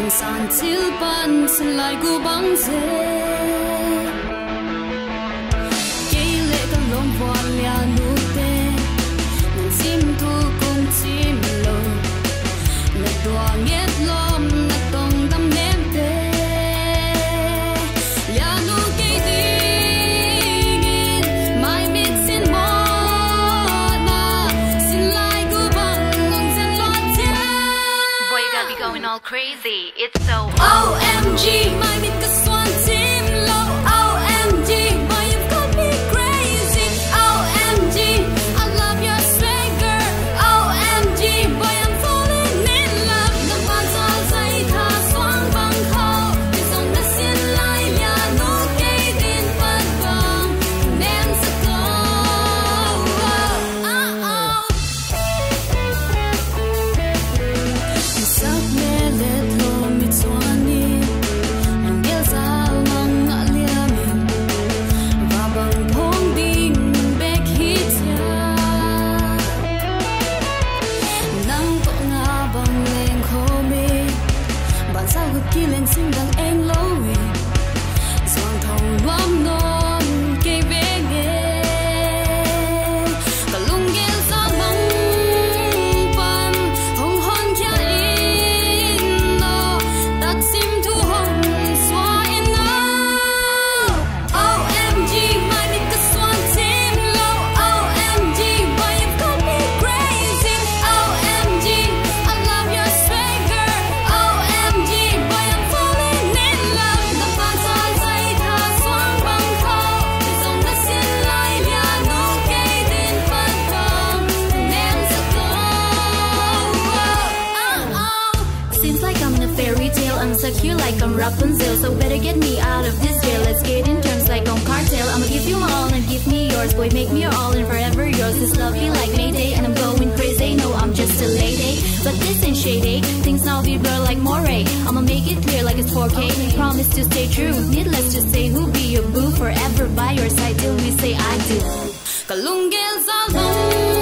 san til ban san lai gu bang ze ke le ka lom bwa lia nu te nan sim tu kum chim lo na tua nget lom na tong dam nem te lia nu ke ding in mai mit sin mo na sin lai gu bang ngang san lo te Boy, you gotta be going all crazy. It's so OMG, my nigga swan team low. OMG, boy you've got me crazy. OMG, I love your swagger. OMG, boy I'm falling in love. The fans all say tha swang bang khao. It's on the sin lai ya no kay din pan bang. Nem sa go. Sak me let lo mi swani. Lên xin đằng anh lâu giòn thòng lắm non cây bé nghe cả lung nghe ra băng pan hồng hôn kia in nó đặt sim thu hồng xóa in nó OMG my nigga swan team low OMG boy you've got me crazy OMG I love your swagger OMG boy fairy tale, I'm secure like I'm Rapunzel. So better get me out of this jail. Let's get in terms like on cartel. I'ma give you my all and give me yours. Boy, make me your all and forever yours. This love be like Mayday and I'm going crazy. No, I'm just a lady, but this ain't shady. Things now be blur like Moray. I'ma make it clear like it's 4K. Promise to stay true. Needless to say, who'll be your boo forever by your side till we say I do. Kalungel Zalong.